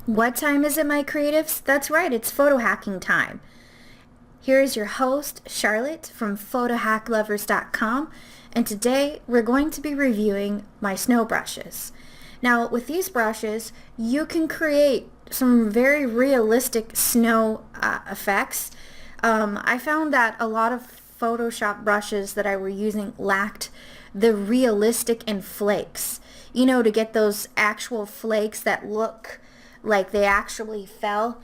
What time is it, my creatives? That's right, it's photo hacking time. Here is your host, Charlotte from photohacklovers.com, and today we're going to be reviewing my snow brushes. Now, with these brushes, you can create some very realistic snow effects. I found that a lot of Photoshop brushes that I were using lacked the realistic and flakes. You know, to get those actual flakes that look like they actually fell.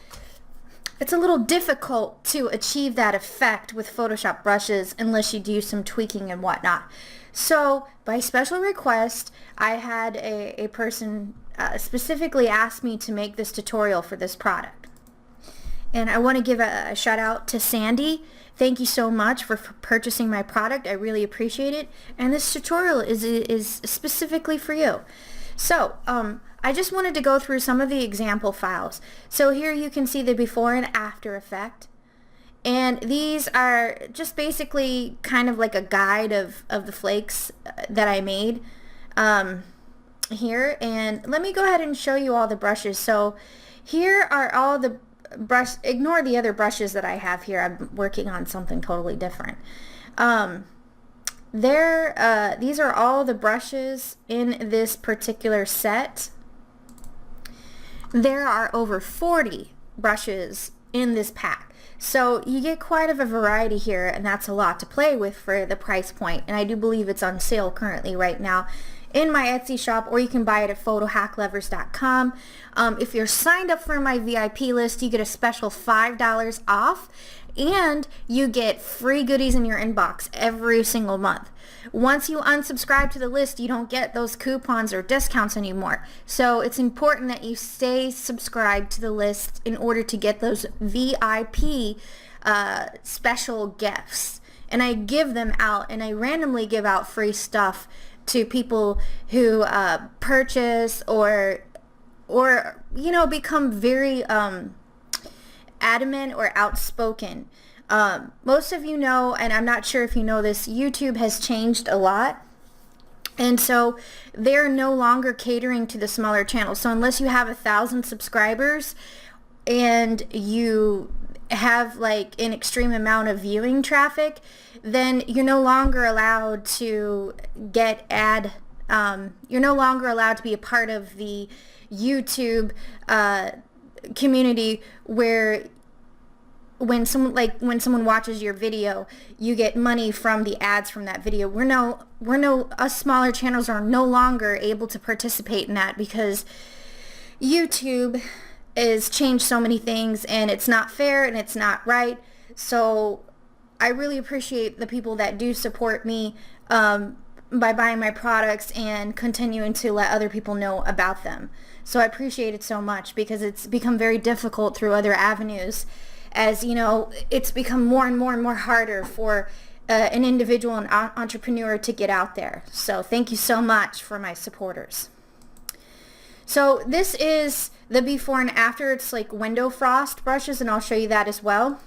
It's a little difficult to achieve that effect with Photoshop brushes unless you do some tweaking and whatnot. So by special request, I had a person specifically ask me to make this tutorial for this product. And I want to give a shout out to Sandy. Thank you so much for purchasing my product. I really appreciate it. And this tutorial is specifically for you. So, I just wanted to go through some of the example files. So here you can see the before and after effect. And these are just basically kind of like a guide of the flakes that I made here. And let me go ahead and show you all the brushes. So here are all the ignore the other brushes that I have here. I'm working on something totally different. These are all the brushes in this particular set. There are over 40 brushes in this pack. So you get quite of a variety here, and that's a lot to play with for the price point. And I do believe it's on sale currently right now in my Etsy shop, or you can buy it at photohacklovers.com. If you're signed up for my VIP list, you get a special $5 off, and you get free goodies in your inbox every single month. Once you unsubscribe to the list, you don't get those coupons or discounts anymore. So it's important that you stay subscribed to the list in order to get those VIP special gifts. And I give them out, and I randomly give out free stuff to people who purchase or you know, become very adamant or outspoken. Most of you know, and I'm not sure if you know this, YouTube has changed a lot. And so they're no longer catering to the smaller channels. So unless you have 1,000 subscribers and you have like an extreme amount of viewing traffic, then you're no longer allowed to get you're no longer allowed to be a part of the YouTube community where when someone watches your video, you get money from the ads from that video. Us smaller channels are no longer able to participate in that because YouTube has changed so many things, and it's not fair and it's not right. So I really appreciate the people that do support me by buying my products and continuing to let other people know about them. So I appreciate it so much because it's become very difficult through other avenues. As you know, it's become more and more and more harder for an individual and entrepreneur to get out there. So thank you so much for my supporters. So this is the before and after. It's like window frost brushes, and I'll show you that as well.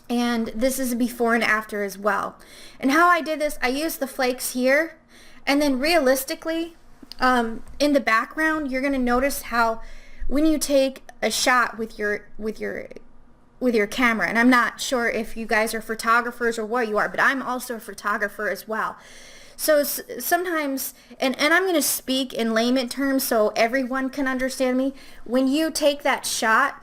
And this is a before and after as well. And how I did this, I used the flakes here, and then realistically, in the background, you're going to notice how when you take a shot with your camera, and I'm not sure if you guys are photographers or what you are, but I'm also a photographer as well. So sometimes, and I'm going to speak in layman terms so everyone can understand me. When you take that shot,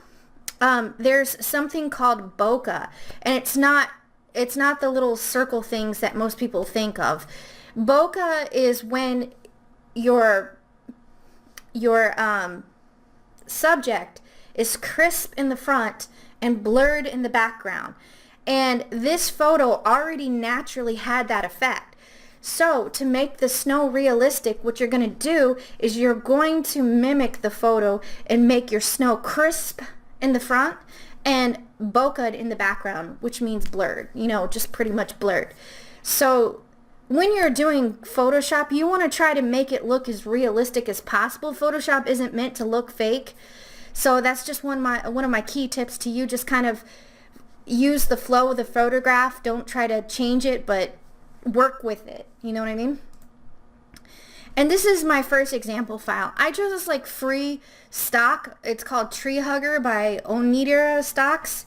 there's something called bokeh, and it's not the little circle things that most people think of. Bokeh is when your subject is crisp in the front and blurred in the background. And this photo already naturally had that effect. So to make the snow realistic, what you're going to do is you're going to mimic the photo and make your snow crisp in the front and bokeh in the background, which means blurred, you know, just pretty much blurred. So when you're doing Photoshop, you want to try to make it look as realistic as possible. Photoshop isn't meant to look fake. So that's just one of my key tips to you. Just kind of use the flow of the photograph. Don't try to change it, but work with it. You know what I mean? And this is my first example file. I chose this like free stock. It's called Tree Hugger by Onidera Stocks.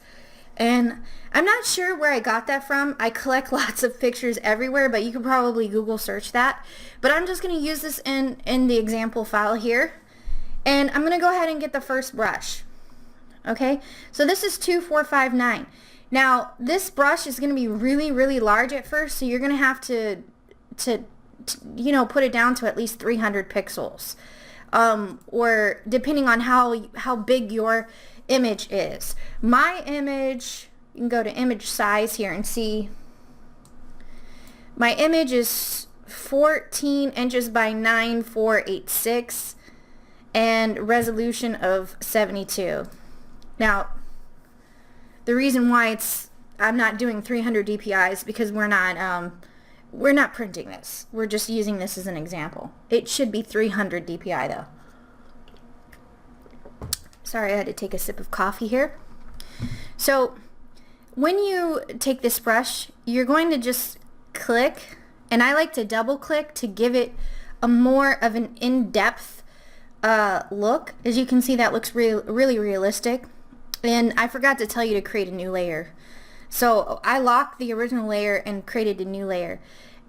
And I'm not sure where I got that from. I collect lots of pictures everywhere, but you could probably Google search that. But I'm just going to use this in the example file here. And I'm going to go ahead and get the first brush. Okay, so this is 2459. Now, this brush is going to be really, really large at first, so you're going to have to you know, put it down to at least 300 pixels. Or depending on how big your image is. My image, you can go to image size here and see. My image is 14 inches by 9486 and resolution of 72. Now, the reason why I'm not doing 300 DPI is because we're not printing this. We're just using this as an example. It should be 300 DPI though. Sorry, I had to take a sip of coffee here. So when you take this brush, you're going to just click, and I like to double click to give it a more of an in-depth look. As you can see, that looks really realistic. And I forgot to tell you to create a new layer. So I locked the original layer and created a new layer.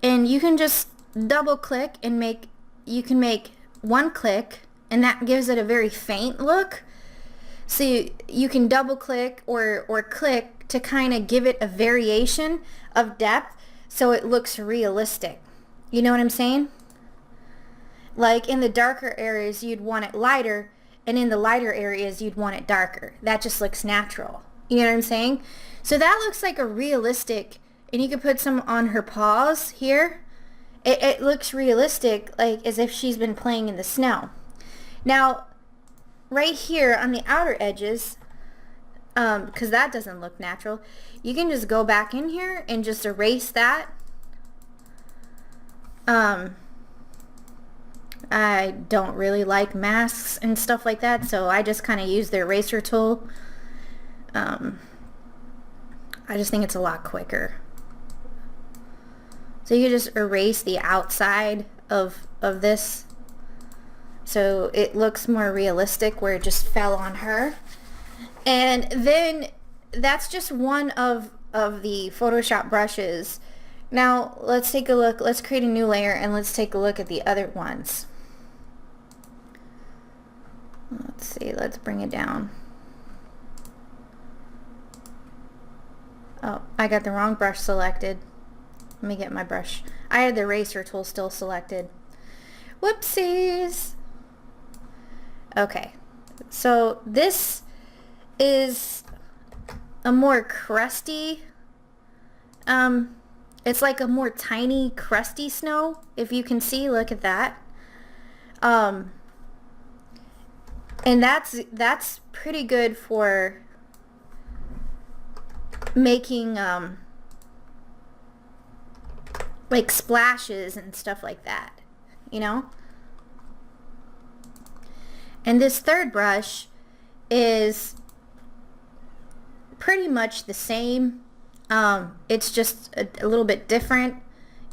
And you can just double click and you can make one click, and that gives it a very faint look. So you can double click or click to kind of give it a variation of depth so it looks realistic. You know what I'm saying? Like in the darker areas you'd want it lighter, and in the lighter areas you'd want it darker. That just looks natural. You know what I'm saying? So that looks like a realistic, and you can put some on her paws here. It looks realistic, like as if she's been playing in the snow. Now, right here on the outer edges, because that doesn't look natural, you can just go back in here and just erase that. I don't really like masks and stuff like that, so I just kind of use the eraser tool. I just think it's a lot quicker. So you just erase the outside of this so it looks more realistic where it just fell on her. And then that's just one of the Photoshop brushes. Now let's take a look. Let's create a new layer and let's take a look at the other ones. Let's see, let's bring it down. Oh, I got the wrong brush selected. Let me get my brush. I had the eraser tool still selected. Whoopsies. Okay, so this is a more crusty, it's like a more tiny crusty snow, if you can see. Look at that. And that's pretty good for making like splashes and stuff like that, you know. And this third brush is pretty much the same. It's just a little bit different.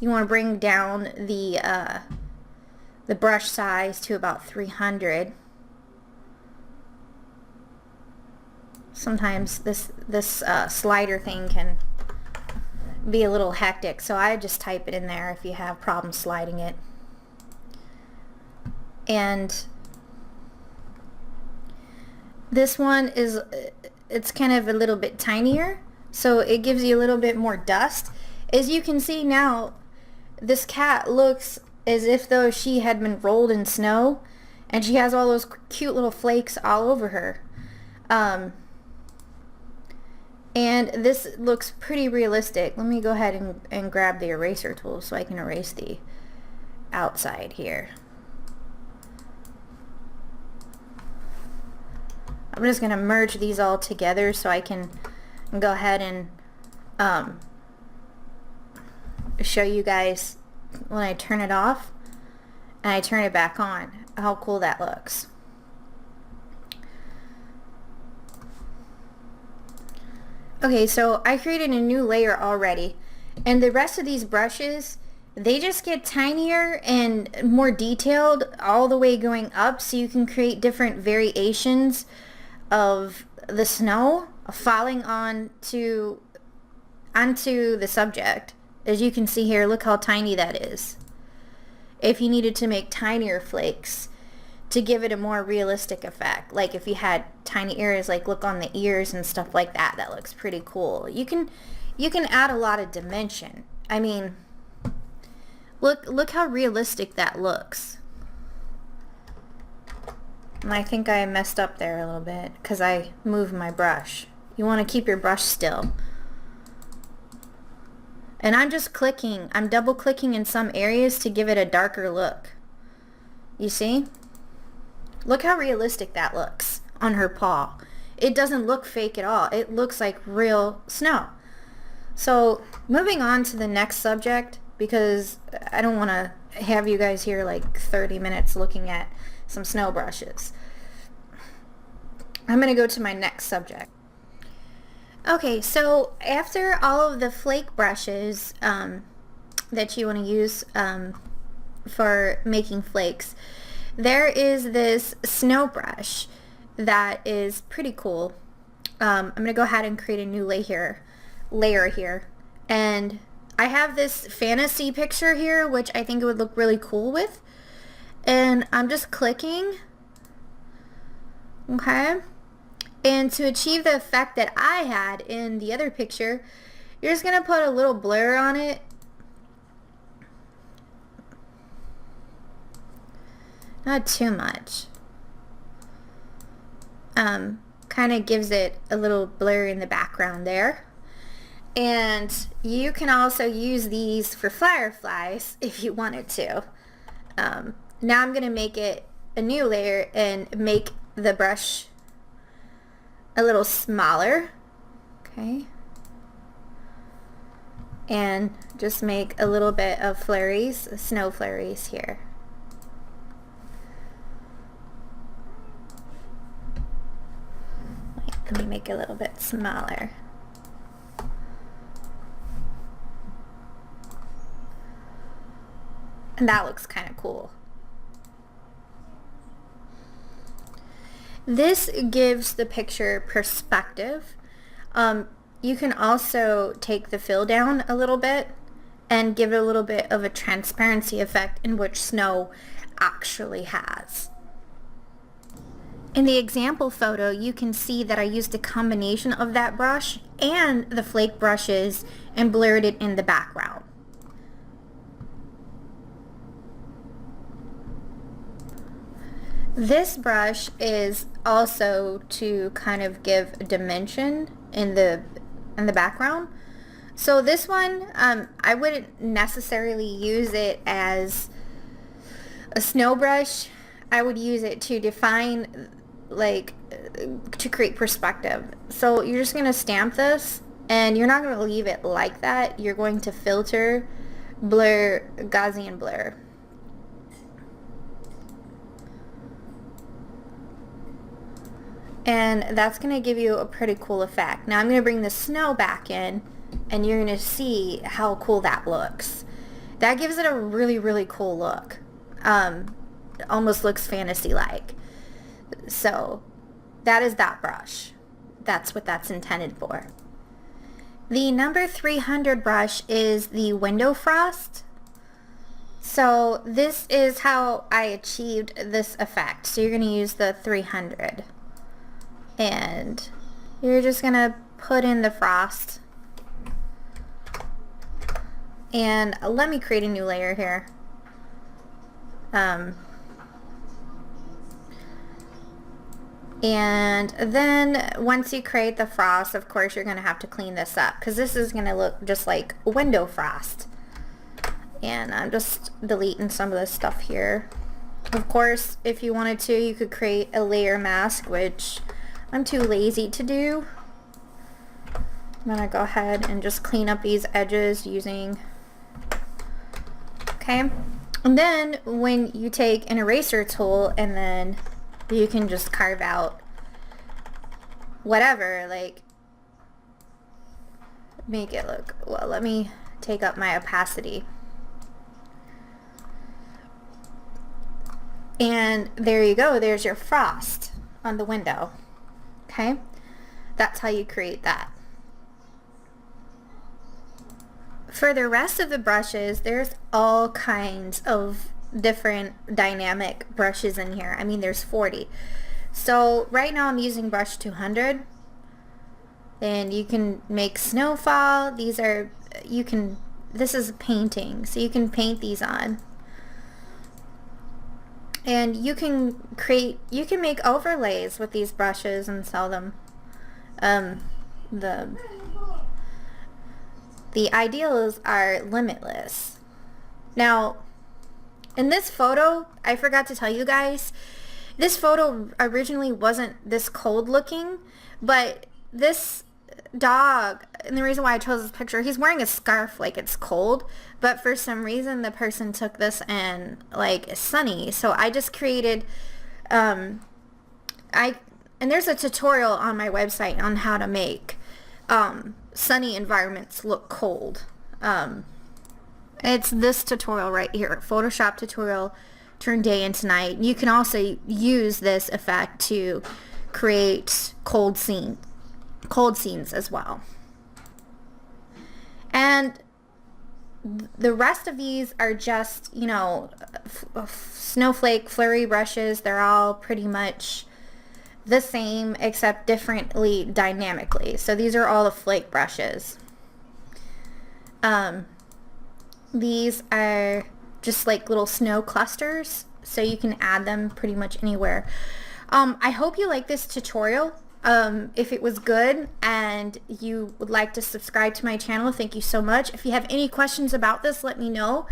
You want to bring down the brush size to about 300. Sometimes this slider thing can be a little hectic, so I just type it in there if you have problems sliding it. And this one is, it's kind of a little bit tinier, so it gives you a little bit more dust. As you can see now, this cat looks as if though she had been rolled in snow, and she has all those cute little flakes all over her. And this looks pretty realistic. Let me go ahead and grab the eraser tool so I can erase the outside here. I'm just going to merge these all together so I can go ahead and show you guys when I turn it off and I turn it back on, how cool that looks. Okay, so I created a new layer already, and the rest of these brushes, they just get tinier and more detailed all the way going up, so you can create different variations of the snow falling onto the subject. As you can see here, look how tiny that is. If you needed to make tinier flakes to give it a more realistic effect, like if you had tiny ears, like look on the ears and stuff like that, that looks pretty cool. You can add a lot of dimension. I mean, look how realistic that looks. And I think I messed up there a little bit because I moved my brush. You want to keep your brush still. And I'm just clicking, I'm double clicking in some areas to give it a darker look. You see? Look how realistic that looks on her paw. It doesn't look fake at all. It looks like real snow. So moving on to the next subject, because I don't want to have you guys here like 30 minutes looking at some snow brushes. I'm going to go to my next subject. Okay, so after all of the flake brushes that you want to use for making flakes, there is this snow brush that is pretty cool. I'm going to go ahead and create a new layer here. And I have this fantasy picture here, which I think it would look really cool with. And I'm just clicking. Okay. And to achieve the effect that I had in the other picture, you're just going to put a little blur on it. Not too much. Kind of gives it a little blur in the background there. And you can also use these for fireflies if you wanted to. Now I'm going to make it a new layer and make the brush a little smaller. Okay. And just make a little bit of flurries, snow flurries here. Let me make it a little bit smaller. And that looks kind of cool. This gives the picture perspective. You can also take the fill down a little bit and give it a little bit of a transparency effect in which snow actually has. In the example photo, you can see that I used a combination of that brush and the flake brushes and blurred it in the background. This brush is also to kind of give dimension in the background. So this one, I wouldn't necessarily use it as a snow brush. I would use it to define, like, to create perspective. So you're just going to stamp this, and you're not going to leave it like that. You're going to filter, blur, Gaussian blur. And that's going to give you a pretty cool effect. Now I'm going to bring the snow back in, and you're going to see how cool that looks. That gives it a really, really cool look. It almost looks fantasy-like. So that is that brush. That's what that's intended for. The number 300 brush is the window frost. So this is how I achieved this effect. So you're going to use the 300. And you're just going to put in the frost. And let me create a new layer here. And then once you create the frost, of course, you're going to have to clean this up because this is going to look just like window frost. And I'm just deleting some of this stuff here. Of course, if you wanted to, you could create a layer mask, which I'm too lazy to do. I'm going to go ahead and just clean up these edges using... Okay. And then when you take an eraser tool and then you can just carve out whatever, like make it look, well, let me take up my opacity. And there you go. There's your frost on the window. Okay? That's how you create that. For the rest of the brushes, there's all kinds of different dynamic brushes in here. I mean, there's 40. So right now I'm using brush 200. And you can make snowfall. These are, this is painting. So you can paint these on. And you can make overlays with these brushes and sell them. The ideals are limitless. Now, in this photo, I forgot to tell you guys, this photo originally wasn't this cold looking, but this dog, and the reason why I chose this picture, he's wearing a scarf like it's cold, but for some reason the person took this and like it's sunny. So I just created, and there's a tutorial on my website on how to make sunny environments look cold. It's this tutorial right here, Photoshop tutorial, turn day into night. You can also use this effect to create cold scenes as well. And the rest of these are just, you know, snowflake flurry brushes. They're all pretty much the same except differently dynamically. So these are all the flake brushes. These are just like little snow clusters, so you can add them pretty much anywhere. I hope you like this tutorial. If it was good and you would like to subscribe to my channel, thank you so much. If you have any questions about this, let me know.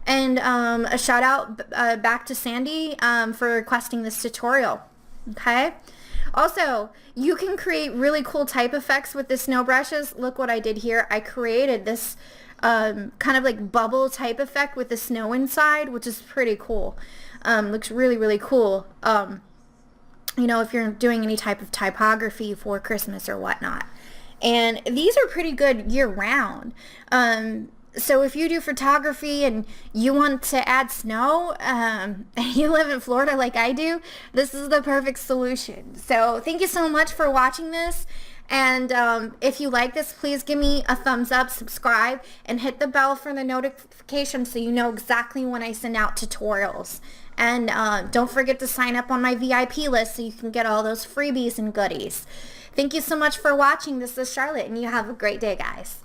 And a shout out back to Sandy for requesting this tutorial. Okay? Also, you can create really cool type effects with the snow brushes. Look what I did here. I created this kind of like bubble type effect with the snow inside, which is pretty cool. Looks really, really cool. You know, if you're doing any type of typography for Christmas or whatnot. And these are pretty good year-round. So if you do photography and you want to add snow, and you live in Florida like I do, this is the perfect solution. So thank you so much for watching this. And if you like this, please give me a thumbs up, subscribe, and hit the bell for the notification so you know exactly when I send out tutorials. And don't forget to sign up on my VIP list so you can get all those freebies and goodies. Thank you so much for watching. This is Charlotte, and you have a great day, guys.